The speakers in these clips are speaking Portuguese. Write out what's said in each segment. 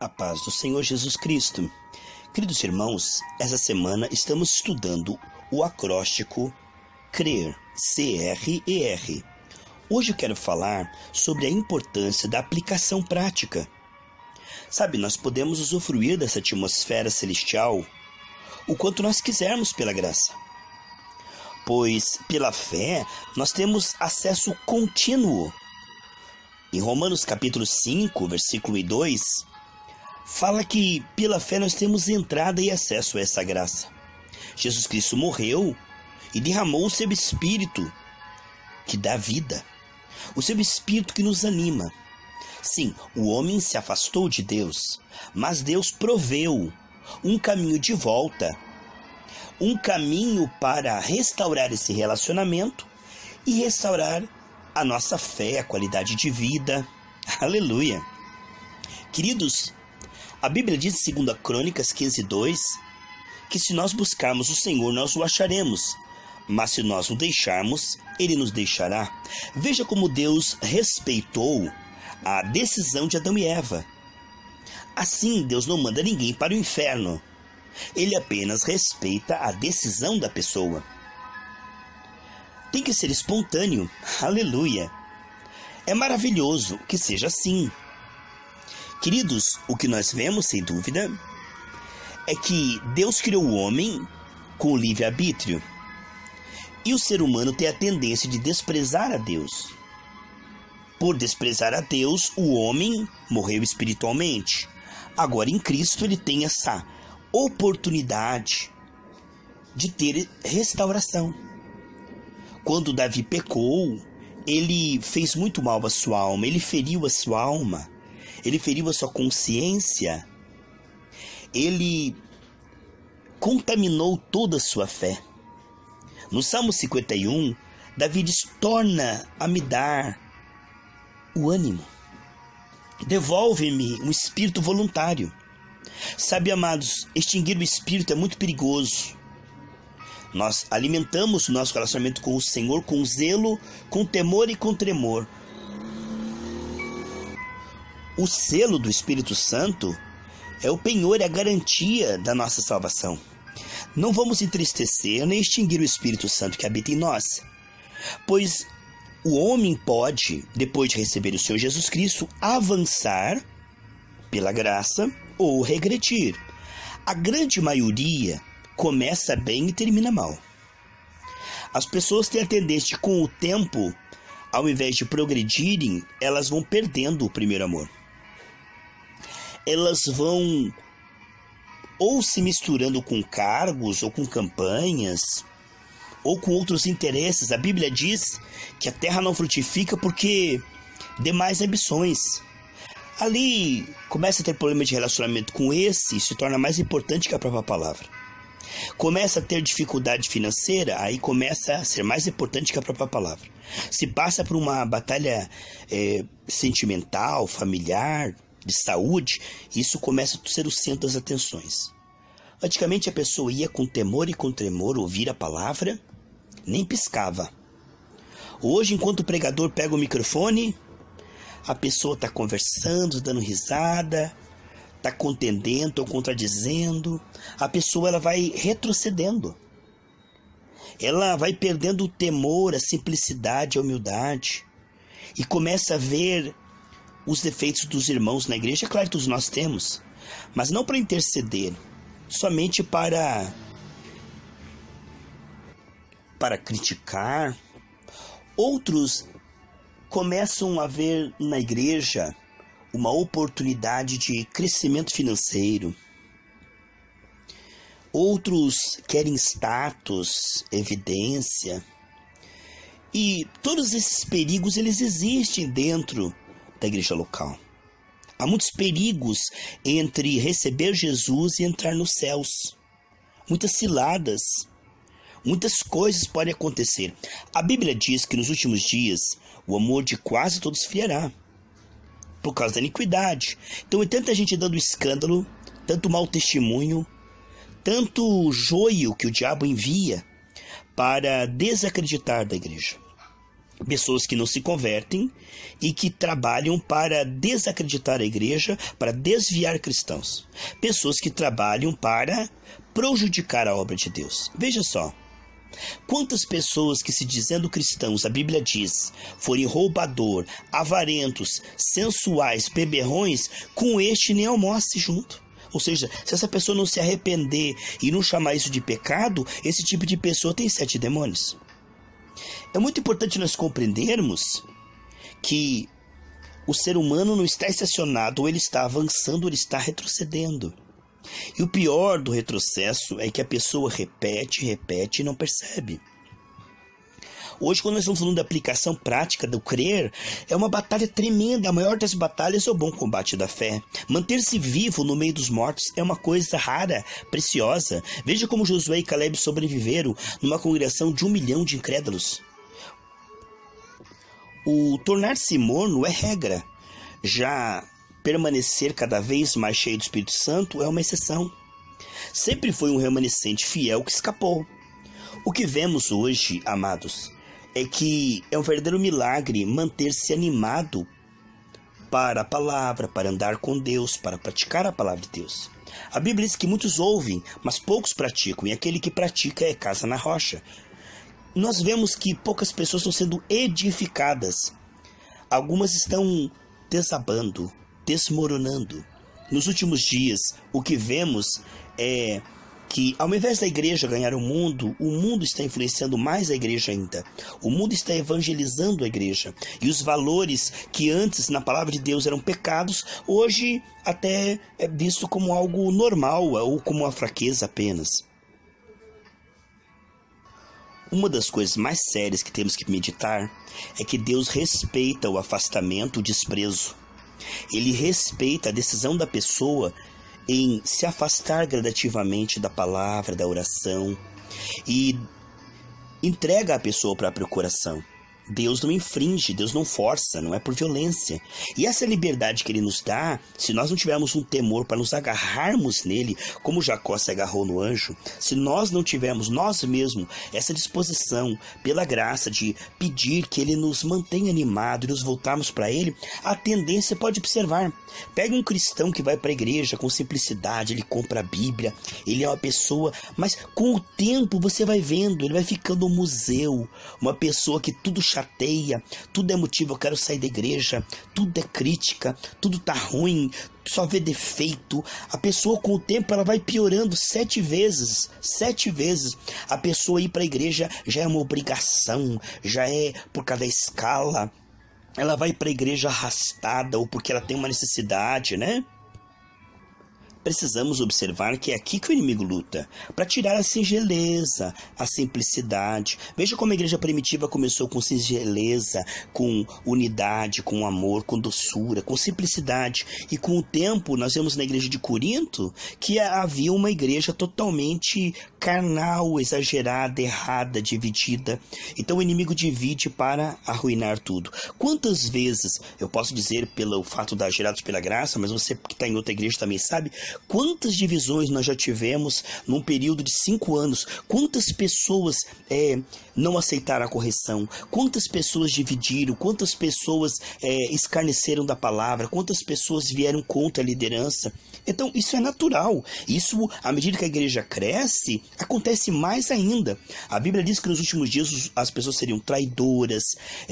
A paz do Senhor Jesus Cristo. Queridos irmãos, essa semana estamos estudando o acróstico CRER, C-R-E-R. Hoje eu quero falar sobre a importância da aplicação prática. Sabe, nós podemos usufruir dessa atmosfera celestial o quanto nós quisermos pela graça. Pois, pela fé, nós temos acesso contínuo. Em Romanos capítulo 5, versículo 2, fala que pela fé nós temos entrada e acesso a essa graça. Jesus Cristo morreu e derramou o seu Espírito, que dá vida. O seu Espírito que nos anima. Sim, o homem se afastou de Deus, mas Deus proveu um caminho de volta, um caminho para restaurar esse relacionamento e restaurar a nossa fé, a qualidade de vida. Aleluia! Queridos, a Bíblia diz em 2 Crônicas 15:2 que se nós buscarmos o Senhor, nós o acharemos, mas se nós o deixarmos, Ele nos deixará. Veja como Deus respeitou a decisão de Adão e Eva. Assim, Deus não manda ninguém para o inferno. Ele apenas respeita a decisão da pessoa. Tem que ser espontâneo. Aleluia! É maravilhoso que seja assim. Queridos, o que nós vemos, sem dúvida, é que Deus criou o homem com o livre-arbítrio. E o ser humano tem a tendência de desprezar a Deus. Por desprezar a Deus, o homem morreu espiritualmente. Agora, em Cristo, ele tem essa oportunidade de ter restauração. Quando Davi pecou, ele fez muito mal à sua alma, ele feriu a sua alma, ele feriu a sua consciência, ele contaminou toda a sua fé. No Salmo 51, Davi diz: torna a me dar o ânimo, devolve-me um espírito voluntário. Sabe, amados, extinguir o espírito é muito perigoso. Nós alimentamos o nosso relacionamento com o Senhor com zelo, com temor e com tremor. O selo do Espírito Santo é o penhor e a garantia da nossa salvação. Não vamos entristecer nem extinguir o Espírito Santo que habita em nós, pois o homem pode, depois de receber o Senhor Jesus Cristo, avançar pela graça ou regredir. A grande maioria começa bem e termina mal. As pessoas têm a tendência de, com o tempo, ao invés de progredirem, elas vão perdendo o primeiro amor. Elas vão ou se misturando com cargos, ou com campanhas, ou com outros interesses. A Bíblia diz que a terra não frutifica porque demais ambições. Ali começa a ter problema de relacionamento com esse e se torna mais importante que a própria palavra. Começa a ter dificuldade financeira, aí começa a ser mais importante que a própria palavra. Se passa por uma batalha sentimental, familiar, de saúde, isso começa a ser o centro das atenções. Antigamente a pessoa ia com temor e com tremor ouvir a palavra, nem piscava. Hoje, enquanto o pregador pega o microfone, a pessoa está conversando, dando risada, está contendendo ou contradizendo. A pessoa ela vai retrocedendo. Ela vai perdendo o temor, a simplicidade, a humildade. E começa a ver os defeitos dos irmãos na igreja. É claro que todos nós temos, mas não para interceder, somente para criticar. Outros começam a ver na igreja uma oportunidade de crescimento financeiro. Outros querem status, evidência. E todos esses perigos, eles existem dentro da igreja local. Há muitos perigos entre receber Jesus e entrar nos céus. Muitas ciladas. Muitas coisas podem acontecer. A Bíblia diz que nos últimos dias o amor de quase todos esfriará, por causa da iniquidade. Então é tanta gente dando escândalo, tanto mau testemunho, tanto joio que o diabo envia para desacreditar da igreja. pessoas que não se convertem e que trabalham para desacreditar a igreja, para desviar cristãos. Pessoas que trabalham para prejudicar a obra de Deus. Veja só, quantas pessoas que, se dizendo cristãos, a Bíblia diz, forem roubador, avarentos, sensuais, beberrões, com este nem almoce junto. Ou seja, se essa pessoa não se arrepender e não chamar isso de pecado, esse tipo de pessoa tem 7 demônios. É muito importante nós compreendermos que o ser humano não está estacionado, ou ele está avançando, ou ele está retrocedendo. E o pior do retrocesso é que a pessoa repete e não percebe. Hoje, quando nós estamos falando da aplicação prática do crer, é uma batalha tremenda. A maior das batalhas é o bom combate da fé. Manter-se vivo no meio dos mortos é uma coisa rara, preciosa. Veja como Josué e Caleb sobreviveram numa congregação de 1 milhão de incrédulos. O tornar-se morno é regra. Já permanecer cada vez mais cheio do Espírito Santo é uma exceção. Sempre foi um remanescente fiel que escapou. O que vemos hoje, amados, é que é um verdadeiro milagre manter-se animado para a palavra, para andar com Deus, para praticar a palavra de Deus. A Bíblia diz que muitos ouvem, mas poucos praticam, e aquele que pratica é casa na rocha. Nós vemos que poucas pessoas estão sendo edificadas. Algumas estão desabando, desmoronando. Nos últimos dias, o que vemos é que, ao invés da igreja ganhar o mundo está influenciando mais a igreja ainda. O mundo está evangelizando a igreja. E os valores que antes, na palavra de Deus, eram pecados, hoje até é visto como algo normal ou como uma fraqueza apenas. Uma das coisas mais sérias que temos que meditar é que Deus respeita o afastamento, o desprezo. Ele respeita a decisão da pessoa em se afastar gradativamente da palavra, da oração, e entrega a pessoa para a procuração. Deus não infringe, Deus não força, não é por violência. E essa liberdade que Ele nos dá, se nós não tivermos um temor para nos agarrarmos nele, como Jacó se agarrou no anjo, se nós não tivermos nós mesmos essa disposição, pela graça de pedir que Ele nos mantenha animado e nos voltarmos para Ele, a tendência pode observar. Pega um cristão que vai para a igreja com simplicidade, ele compra a Bíblia, ele é uma pessoa, mas com o tempo você vai vendo, ele vai ficando um museu, uma pessoa que tudo chateia, tudo é motivo, eu quero sair da igreja, tudo é crítica, tudo tá ruim, só vê defeito. A pessoa, com o tempo, ela vai piorando 7 vezes. 7 vezes. A pessoa ir para a igreja já é uma obrigação, já é por causa da escala. Ela vai para a igreja arrastada ou porque ela tem uma necessidade, né? Precisamos observar que é aqui que o inimigo luta, para tirar a singeleza, a simplicidade. Veja como a igreja primitiva começou com singeleza, com unidade, com amor, com doçura, com simplicidade. E com o tempo, nós vemos na igreja de Corinto que havia uma igreja totalmente carnal, exagerada, errada, dividida. Então o inimigo divide para arruinar tudo. Quantas vezes, eu posso dizer pelo fato da Gerados pela Graça, mas você que está em outra igreja também sabe, quantas divisões nós já tivemos num período de 5 anos? Quantas pessoas não aceitaram a correção? Quantas pessoas dividiram? Quantas pessoas escarneceram da palavra? Quantas pessoas vieram contra a liderança? Então isso é natural. Isso, à medida que a igreja cresce, acontece mais ainda. A Bíblia diz que nos últimos dias as pessoas seriam traidoras,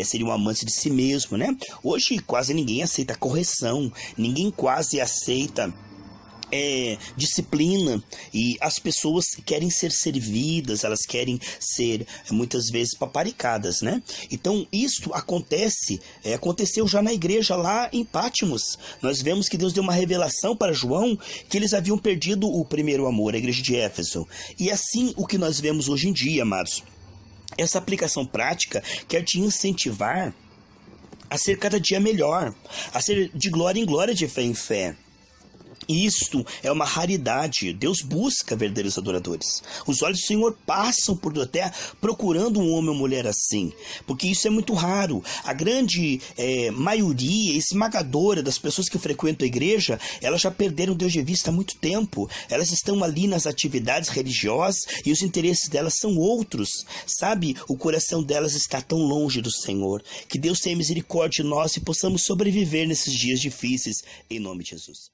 seriam amantes de si mesmo, né? Hoje quase ninguém aceita correção, ninguém quase aceita disciplina, e as pessoas querem ser servidas, elas querem ser muitas vezes paparicadas, né? Então isso aconteceu já na igreja lá em Pátimos. Nós vemos que Deus deu uma revelação para João que eles haviam perdido o primeiro amor, a igreja de Éfeso. E assim o que nós vemos hoje em dia, amados, essa aplicação prática quer te incentivar a ser cada dia melhor, a ser de glória em glória, de fé em fé. Isto é uma raridade. Deus busca verdadeiros adoradores. Os olhos do Senhor passam por toda a terra procurando um homem ou mulher assim, porque isso é muito raro. A grande maioria esmagadora das pessoas que frequentam a igreja, elas já perderam Deus de vista há muito tempo. Elas estão ali nas atividades religiosas e os interesses delas são outros. Sabe, o coração delas está tão longe do Senhor. Que Deus tenha misericórdia de nós e possamos sobreviver nesses dias difíceis, em nome de Jesus.